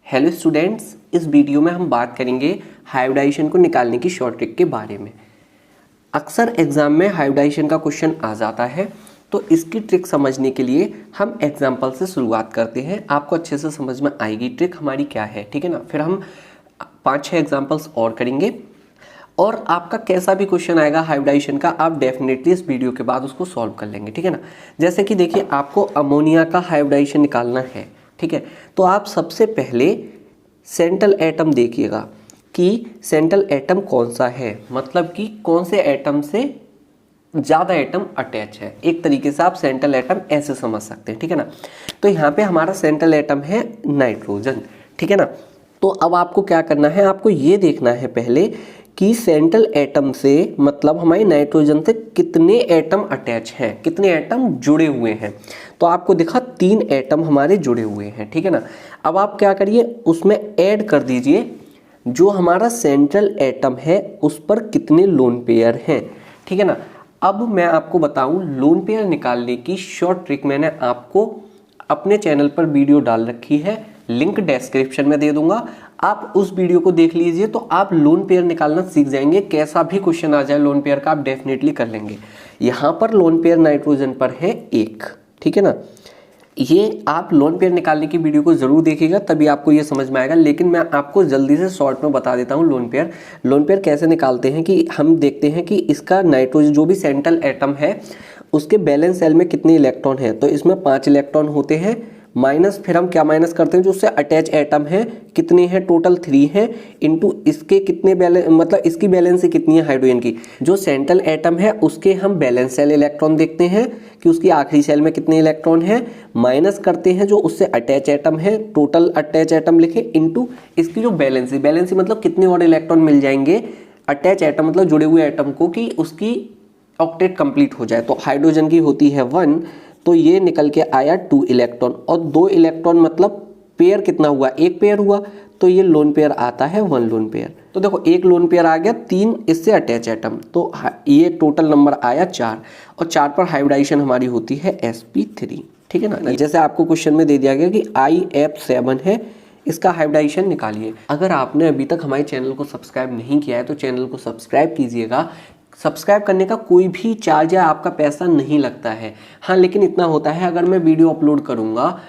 Hello students, इस video में हम बात करेंगे हाइब्रिडाइजेशन को निकालने की शॉर्ट ट्रिक के बारे में। अक्सर एग्जाम में हाइब्रिडाइजेशन का क्वेश्चन आ जाता है, तो इसकी ट्रिक समझने के लिए हम एग्जाम्पल से शुरुआत करते हैं। आपको अच्छे से समझ में आएगी ट्रिक हमारी क्या है, ठीक है ना। फिर हम 5-6 एग्जाम्पल्स और करेंगे और आपका कैसा भी क्वेश्चन आएगा हाइब्रिडाइजेशन का, आप डेफिनेटली इस वीडियो के बाद उसको सॉल्व कर लेंगे, ठीक है ना। जैसे कि देखिए, आपको अमोनिया का हाइब्रिडाइजेशन निकालना है, ठीक है। तो आप सबसे पहले सेंट्रल एटम देखिएगा कि सेंट्रल एटम कौन सा है, मतलब कि कौन से एटम से ज़्यादा एटम अटैच है। एक तरीके से आप सेंट्रल एटम ऐसे समझ सकते हैं, ठीक है ना। तो यहाँ पे हमारा सेंट्रल एटम है नाइट्रोजन, ठीक है ना। तो अब आपको क्या करना है, आपको ये देखना है पहले कि सेंट्रल एटम से मतलब हमारे नाइट्रोजन से कितने एटम अटैच हैं, कितने एटम जुड़े हुए हैं। तो आपको दिखा 3 एटम हमारे जुड़े हुए हैं, ठीक है ना। अब आप क्या करिए, उसमें ऐड कर दीजिए जो हमारा सेंट्रल एटम है उस पर कितने लोन पेयर हैं, ठीक है ना। अब मैं आपको बताऊं, लोन पेयर निकालने की शॉर्ट ट्रिक मैंने आपको अपने चैनल पर वीडियो डाल रखी है, लिंक डिस्क्रिप्शन में दे दूंगा। आप उस वीडियो को देख लीजिए तो आप लोन पेयर निकालना सीख जाएंगे। कैसा भी क्वेश्चन आ जाए लोन पेयर का आप डेफिनेटली कर लेंगे। यहाँ पर लोन पेयर नाइट्रोजन पर है 1, ठीक है ना। ये आप लोन पेयर निकालने की वीडियो को जरूर देखिएगा, तभी आपको ये समझ में आएगा। लेकिन मैं आपको जल्दी से शॉर्ट में बता देता हूँ लोन पेयर कैसे निकालते हैं। कि हम देखते हैं कि इसका नाइट्रोजन जो भी सेंट्रल एटम है उसके बैलेंस सेल में कितने इलेक्ट्रॉन है। तो इसमें 5 इलेक्ट्रॉन होते हैं, माइनस फिर हम क्या माइनस करते हैं, जो उससे अटैच एटम है कितने हैं, टोटल 3 हैं, इनटू इसके कितने बैलेंस, मतलब इसकी बैलेंस कितनी है हाइड्रोजन की। जो सेंट्रल एटम है उसके हम बैलेंस सेल इलेक्ट्रॉन देखते हैं कि उसकी आखिरी सेल में कितने इलेक्ट्रॉन हैं, माइनस करते हैं जो उससे अटैच एटम है, टोटल अटैच एटम लिखे, इनटू इसकी जो बैलेंस मतलब कितने और इलेक्ट्रॉन मिल जाएंगे अटैच एटम मतलब जुड़े हुए एटम को, कि उसकी ऑक्टेट कंप्लीट हो जाए। तो हाइड्रोजन की होती है 1, तो ये निकल के आया 2 इलेक्ट्रॉन, और 2 इलेक्ट्रॉन मतलब पेयर कितना हुआ, 1 पेयर हुआ, तो ये लोन पेयर आता है 1 लोन पेयर। तो देखो 1 लोन पेयर आ गया, 3 इससे अटैच एटम, तो ये टोटल नंबर आया 4, और 4 पर हाइब्रिडाइजेशन हमारी होती है sp3, ठीक है ना। जैसे आपको क्वेश्चन में दे दिया गया कि IF7 है, इसका हाइब्रिडाइजेशन निकालिए। अगर आपने अभी तक हमारे चैनल को सब्सक्राइब नहीं किया है तो चैनल को सब्सक्राइब कीजिएगा। सब्सक्राइब करने का कोई भी चार्ज या आपका पैसा नहीं लगता है। हाँ, लेकिन इतना होता है, अगर मैं वीडियो अपलोड करूँगा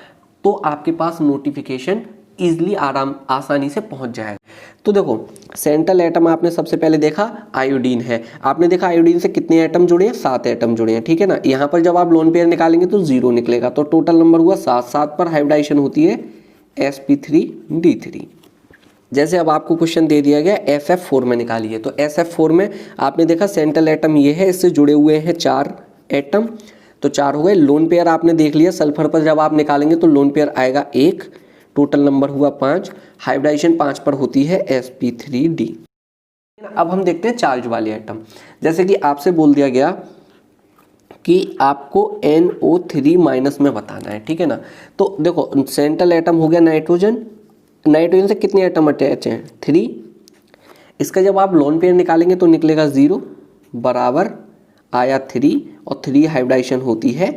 तो आपके पास नोटिफिकेशन ईजिली आसानी से पहुंच जाएगा। तो देखो सेंट्रल एटम आपने सबसे पहले देखा आयोडीन है, आपने देखा आयोडीन से कितने एटम जुड़े हैं, 7 एटम जुड़े हैं, ठीक है ना। यहाँ पर जब आप लोन पेयर निकालेंगे तो 0 निकलेगा, तो टोटल नंबर हुआ 7 पर हाइब्रिडाइजेशन होती है sp3d3। जैसे अब आपको क्वेश्चन दे दिया गया SF4 में निकालिए, तो SF4 में आपने देखा सेंट्रल एटम ये है, इससे जुड़े हुए हैं 4 एटम, तो 4 हो गए। लोन पेयर आपने देख लिया, सल्फर पर जब आप निकालेंगे तो लोन पेयर आएगा 1, टोटल नंबर हुआ 5, हाइब्रिडाइजेशन 5 पर होती है sp3d। अब हम देखते हैं चार्ज वाले एटम। जैसे कि आपसे बोल दिया गया कि आपको NO3- में बताना है, ठीक है ना। तो देखो सेंट्रल एटम हो गया नाइट्रोजन, नाइट्रोजन से कितने एटम अटैच हैं, 3। इसका जब आप लोन पेयर निकालेंगे तो निकलेगा 0 बराबर आया 3, और 3 हाइब्रिडाइजेशन होती है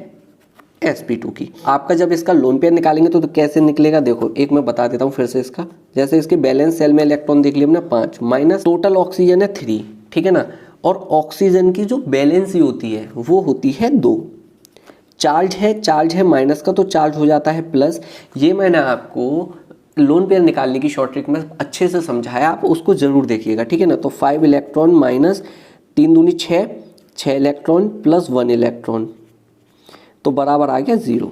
sp2 की। आपका जब इसका लोन पेयर निकालेंगे तो कैसे निकलेगा, देखो एक मैं बता देता हूँ फिर से इसका। जैसे इसके बैलेंस सेल में इलेक्ट्रॉन देख लिया हमने 5, माइनस टोटल ऑक्सीजन है 3, ठीक है ना। और ऑक्सीजन की जो बैलेंस होती है वो होती है 2। चार्ज है माइनस का, तो चार्ज हो जाता है प्लस। ये मैंने आपको लोन पेयर निकालने की शॉर्ट ट्रिक में अच्छे से समझाया, आप उसको जरूर देखिएगा, ठीक है ना। तो 5 इलेक्ट्रॉन माइनस 3 दूनी 6 इलेक्ट्रॉन प्लस 1 इलेक्ट्रॉन, तो बराबर आ गया 0।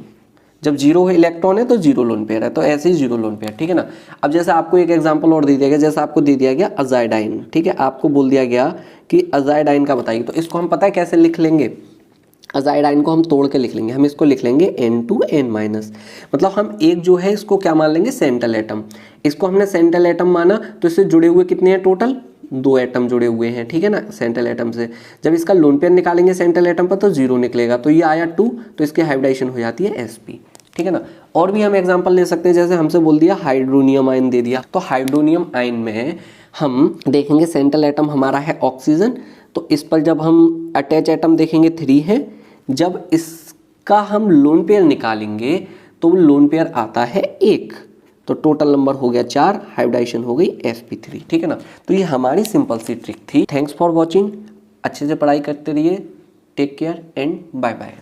जब 0 इलेक्ट्रॉन है तो 0 लोन पेयर है, तो ऐसे ही 0 लोन पेयर, ठीक है ना। अब जैसे आपको एक एग्जांपल और दे दिया गया, जैसे आपको दे दिया गया अजाइडाइन, ठीक है। आपको बोल दिया गया कि अजाइडाइन का बताइए, तो इसको हम पता है कैसे लिख लेंगे, अजाइडाइन को हम तोड़ के लिख लेंगे। हम इसको लिख लेंगे N2N-, मतलब हम एक जो है इसको क्या मान लेंगे, सेंट्रल एटम। इसको हमने सेंट्रल एटम माना, तो इससे जुड़े हुए कितने हैं, टोटल 2 एटम जुड़े हुए हैं, ठीक है ना, सेंट्रल एटम से। जब इसका लोन पेयर निकालेंगे सेंट्रल एटम पर तो 0 निकलेगा, तो ये आया 2, तो इसकी हाइब्रिडाइजेशन हो जाती है sp, ठीक है ना। और भी हम एग्जाम्पल ले सकते हैं, जैसे हमसे बोल दिया हाइड्रोनियम आयन दे दिया, तो हाइड्रोनियम आयन में हम देखेंगे सेंट्रल एटम हमारा है ऑक्सीजन, तो इस पर जब हम अटैच एटम देखेंगे 3 है। जब इसका हम लोन पेयर निकालेंगे तो लोन पेयर आता है 1, तो टोटल नंबर हो गया 4, हाइब्रिडाइजेशन हो गई sp3। ठीक है ना। तो ये हमारी सिंपल सी ट्रिक थी। Thanks for watching. अच्छे से पढ़ाई करते रहिए। Take care and bye bye.